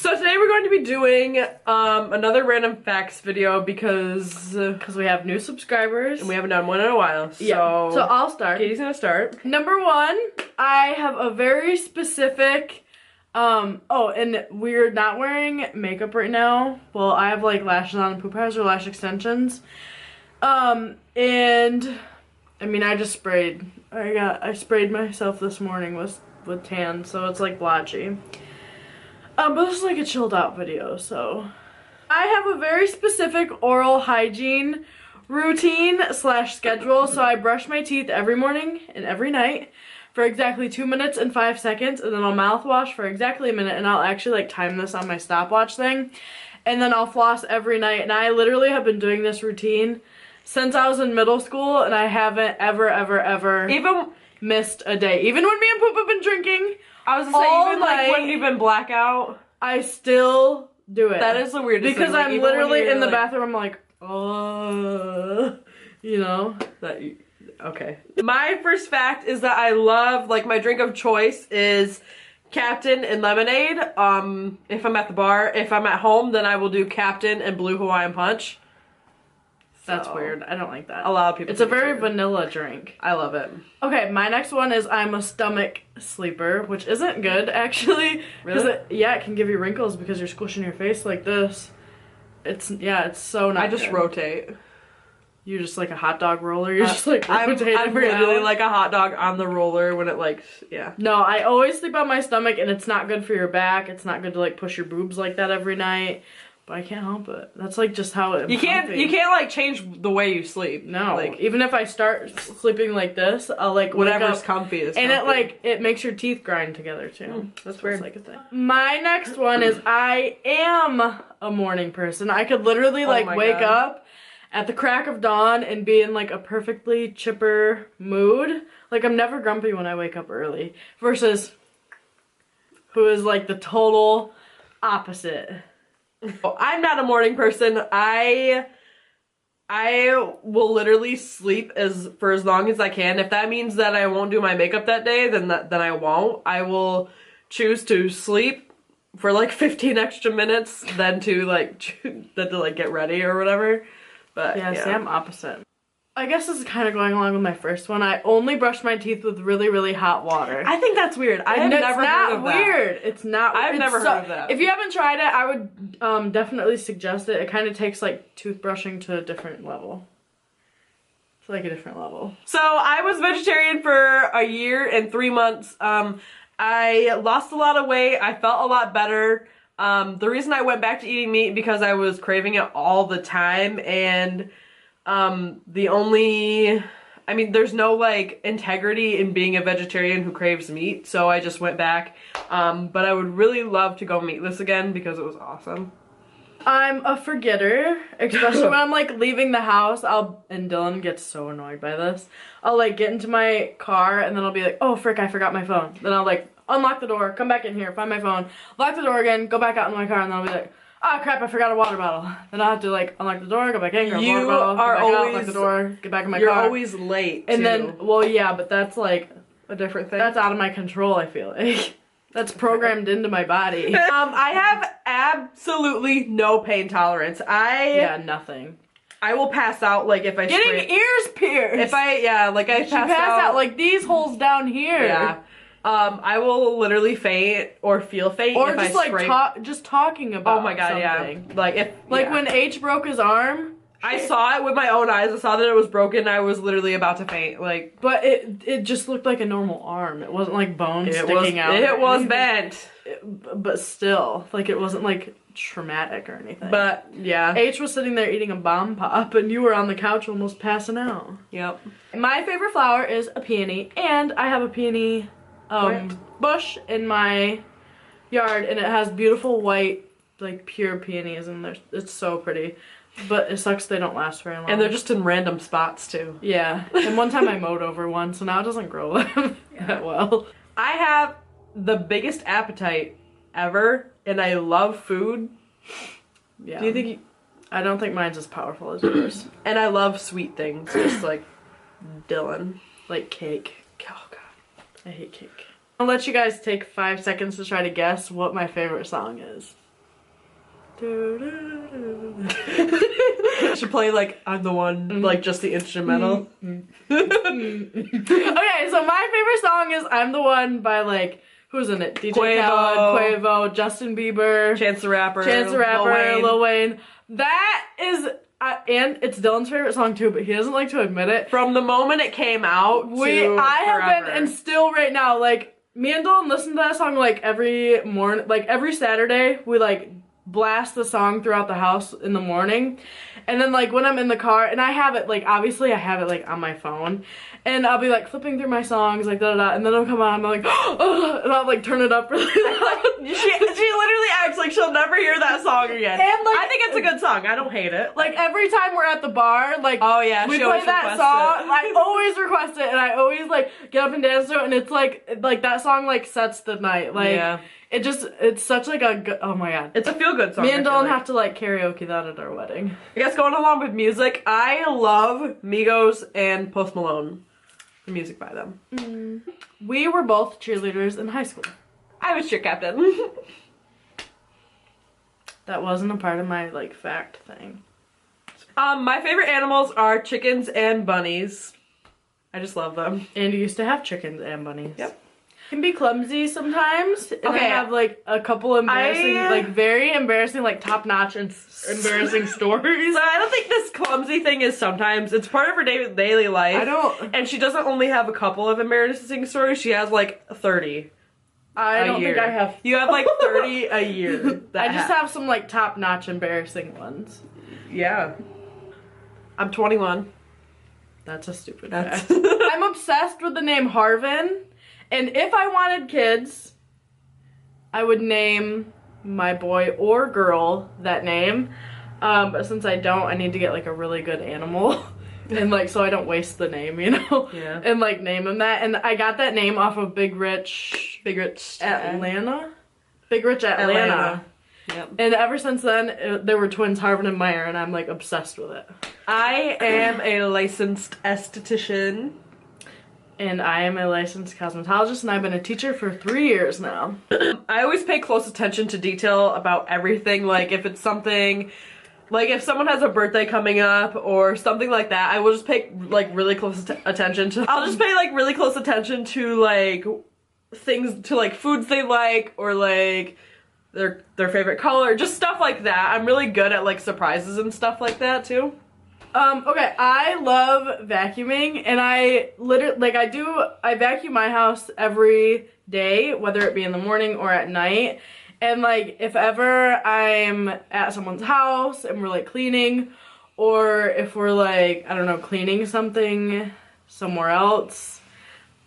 So today we're going to be doing another random facts video because we have new subscribers. And we haven't done one in a while. So, yeah. So I'll start. Katie's gonna start. Number one, I have a very specific, oh, and we're not wearing makeup right now. Well, I have like lashes on and poop eyes or lash extensions. And I mean, I just sprayed. I sprayed myself this morning with tan, so it's like blotchy. But this is like a chilled out video, so. I have a very specific oral hygiene routine / schedule, so I brush my teeth every morning and every night for exactly 2 minutes and 5 seconds, and then I'll mouthwash for exactly a minute, and I'll actually like time this on my stopwatch thing, and then I'll floss every night, and I literally have been doing this routine since I was in middle school, and I haven't ever even missed a day. Even when me and Poop have been drinking, I was gonna say, even like when you've been blackout, I still do it. That is the weirdest because thing. Like, I'm literally in the bathroom, I'm like, you know? Okay. My first fact is that I love, like, my drink of choice is Captain and lemonade. If I'm at the bar. If I'm at home, then I will do Captain and Blue Hawaiian Punch. That's weird. I don't like that. A lot of people. It's a very vanilla drink. I love it. Okay, my next one is I'm a stomach sleeper, which isn't good actually. Really? It can give you wrinkles because you're squishing your face like this. It's so not. I just good. rotate. You're just like a hot dog roller. You're just like rotating. I'm literally like a hot dog on the roller when it like No, I always sleep on my stomach, and it's not good for your back. It's not good to like push your boobs like that every night. But I can't help it. That's like just how it. You can't like change the way you sleep. No, like even if I start sleeping like this, I'll like whatever's comfy is. And comfy. it makes your teeth grind together too. That's weird. Like a thing. My next one is I am a morning person. I could literally like wake up at the crack of dawn and be in like a perfectly chipper mood. Like I'm never grumpy when I wake up early. Versus who is like the total opposite. I'm not a morning person. I will literally sleep for as long as I can. If that means that I won't do my makeup that day, then I won't. I will choose to sleep for like 15 extra minutes than to get ready or whatever. But yeah, see, I'm opposite. I guess this is kind of going along with my first one. I only brush my teeth with really, really hot water. I think that's weird. I have never heard of that. It's not weird. It's not weird. I've never heard of that. If you haven't tried it, I would definitely suggest it. It kind of takes like toothbrushing to a different level. It's like a different level. So I was vegetarian for a year and 3 months. I lost a lot of weight. I felt a lot better. The reason I went back to eating meat because I was craving it all the time, and there's no like integrity in being a vegetarian who craves meat, so I just went back. But I would really love to go meatless again because it was awesome. I'm a forgetter, especially when I'm like leaving the house. And Dylan gets so annoyed by this. I'll like get into my car and then I'll be like, oh frick, I forgot my phone. Then I'll like unlock the door, come back in here, find my phone, lock the door again, go back out in my car, and then I'll be like, oh crap, I forgot a water bottle. Then I'll have to like unlock the door, go back in, grab a water bottle, go back out, unlock the door, get back in my car. You're always late, and too. Then, well yeah, but that's like a different thing. That's out of my control, I feel like. That's programmed into my body. I have absolutely no pain tolerance. Yeah, nothing. I will pass out like if I getting ears pierced. If I pass out like these holes down here. Yeah. I will literally faint or feel faint or if just I like just talking about. Oh my god, something. Yeah. When H broke his arm. I saw it with my own eyes. I saw that it was broken. I was literally about to faint. But it just looked like a normal arm. It wasn't like bones sticking out. It was bent. But still, like it wasn't like traumatic or anything. But yeah, H was sitting there eating a bomb pop, and you were on the couch almost passing out. Yep. My favorite flower is a peony, and I have a peony bush in my yard, and it has beautiful white, like pure peonies, and it's so pretty. But it sucks they don't last very long. And they're just in random spots too. Yeah. And one time I mowed over one, so now it doesn't grow that well. I have the biggest appetite ever, and I love food. Yeah. Do you think I don't think mine's as powerful as yours. And I love sweet things, just like Dylan. Like cake. Oh god. I hate cake. I'll let you guys take 5 seconds to try to guess what my favorite song is. Should play like I'm the one, like just the instrumental. Okay, so my favorite song is "I'm the One" by like who's in it? DJ Khaled, Quavo, Justin Bieber, Chance the Rapper, Lil Wayne. That is. And it's Dylan's favorite song too, but he doesn't like to admit it. From the moment it came out, I have been, and still right now, like me and Dylan listen to that song like every morning, like every Saturday. We like blast the song throughout the house in the morning, and then like when I'm in the car, and I have it like obviously I have it like on my phone, and I'll be like flipping through my songs like da da da, and then it'll come on, and I'm like, oh, and I'll like turn it up really loud. She literally acts like she'll never hear that song again. And like, I think it's a good song. I don't hate it. Like every time we're at the bar, like oh yeah, we play that song. I always request it, and I always like get up and dance to it, and it's like that song like sets the night. Like yeah. It's such like a good, oh my god. It's a feel good song. Me and Dylan have to like karaoke that at our wedding. I guess going along with music, I love Migos and Post Malone. The music by them. We were both cheerleaders in high school. I was cheer captain. That wasn't a part of my like fact thing. My favorite animals are chickens and bunnies. I just love them. And you used to have chickens and bunnies. Yep. Can be clumsy sometimes. And Okay. I have like a couple embarrassing, like very embarrassing, like top-notch and embarrassing stories. So I don't think this clumsy thing is sometimes. It's part of her daily life. I don't. And she doesn't only have a couple of embarrassing stories. She has like 30. I don't think I have. You have like 30 a year. I just have some like top-notch embarrassing ones. Yeah. I'm 21. That's a stupid That's fact. I'm obsessed with the name Harvin. And if I wanted kids, I would name my boy or girl that name. But since I don't, I need to get like a really good animal. And like, so I don't waste the name, you know? Yeah. And like name him that. And I got that name off of Big Rich Atlanta? Big Rich Atlanta. Yep. And ever since then, there were twins, Harvin and Meyer, and I'm like obsessed with it. I am a licensed esthetician. And I am a licensed cosmetologist, and I've been a teacher for 3 years now. I always pay close attention to detail about everything. Like if it's something, like if someone has a birthday coming up or something like that, I will just pay like really close attention to. I'll just pay like really close attention to like things, to like foods they like, or like their favorite color, just stuff like that. I'm really good at like surprises and stuff like that too. Okay, I love vacuuming, and I literally, like, I vacuum my house every day, whether it be in the morning or at night, and, like, if ever I'm at someone's house and we're, like, cleaning, or if we're, like, I don't know, cleaning something somewhere else,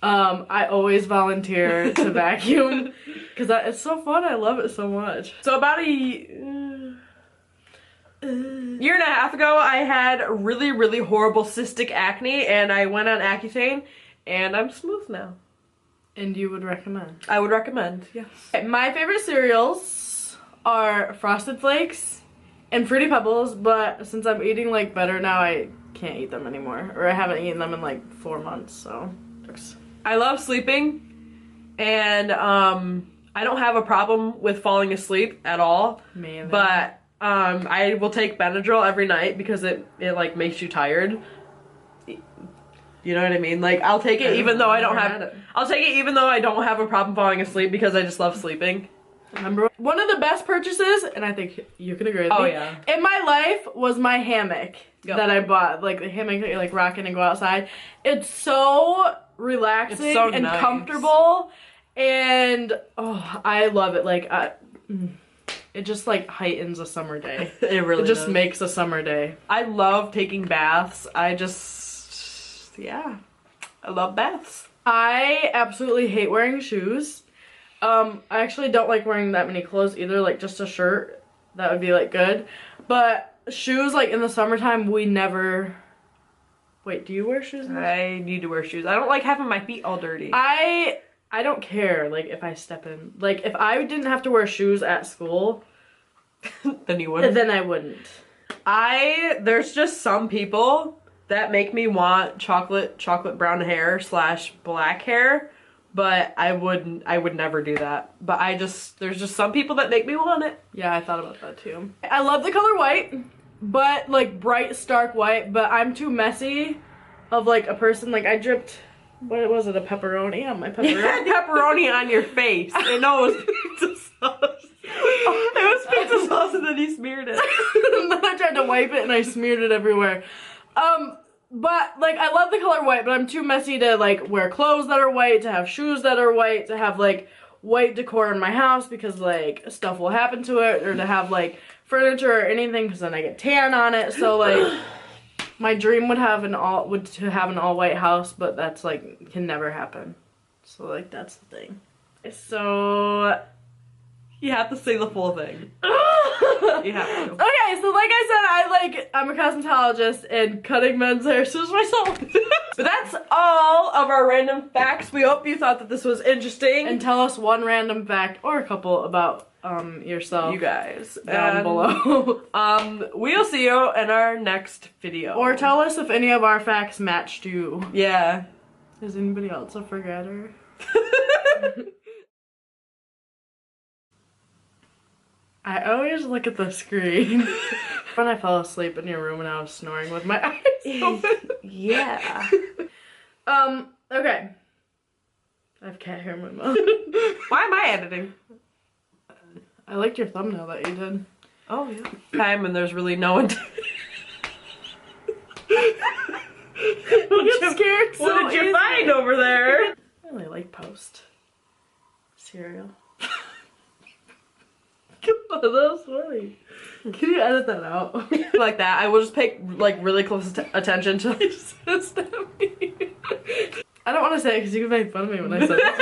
I always volunteer to vacuum, because it's so fun, I love it so much. So about a year and a half ago, I had really, really horrible cystic acne, and I went on Accutane, and I'm smooth now. And you would recommend? I would recommend, yes. Okay, my favorite cereals are Frosted Flakes and Fruity Pebbles, but since I'm eating like better now, I can't eat them anymore, or I haven't eaten them in like 4 months, so. I love sleeping, and I don't have a problem with falling asleep at all. Me either. But I will take Benadryl every night because it like makes you tired. You know what I mean? Like I'll take it even though I don't have. I'll take it even though I don't have a problem falling asleep because I just love sleeping. Remember, one of the best purchases, and I think you can agree with me, in my life was my hammock that I bought. Like the hammock that you like rock in and go outside. It's so relaxing and comfortable, and oh, I love it. Like it just like heightens a summer day. It really just makes a summer day. I love taking baths. I love baths. I absolutely hate wearing shoes. I actually don't like wearing that many clothes either, like just a shirt. That would be like good. But shoes, like in the summertime, we never... Wait, do you wear shoes? I need to wear shoes. I don't like having my feet all dirty. I don't care, like, if I step in. Like, if I didn't have to wear shoes at school, then you wouldn't? Then I wouldn't. There's just some people that make me want chocolate brown hair / black hair but I would never do that. But there's just some people that make me want it. Yeah, I thought about that too. I love the color white, but like bright, stark white, but I'm too messy of like a person. Like I dripped, what was it, a pepperoni on my pepperoni? You had pepperoni on your face. I know it was pizza sauce. It was pizza sauce and then he smeared it. And then I tried to wipe it and I smeared it everywhere. But like I love the color white, but I'm too messy to like wear clothes that are white, to have shoes that are white, to have like white decor in my house because like stuff will happen to it, or to have like furniture or anything because then I get tan on it. So like my dream would have an all white house, but that's like can never happen. So like that's the thing. So You have to say the full thing. You have to. okay, so like I said, I'm a cosmetologist and cutting men's hair suits myself. But that's all of our random facts. We hope you thought that this was interesting. And tell us one random fact or a couple about yourself. You guys. Down below. We'll see you in our next video. Or tell us if any of our facts matched you. Yeah. Is anybody else a forgetter? I always look at the screen when I fell asleep in your room and I was snoring with my eyes open. Yeah. Okay. I have cat hair in my mouth. Why am I editing? I liked your thumbnail that you did. Oh, yeah. Time and there's really no one to... I'm scared. What did you find over there? I really like Post cereal. That was funny. Can you edit that out? Like that. I will just pay like really close attention to I don't want to say it because you can make fun of me when I said it.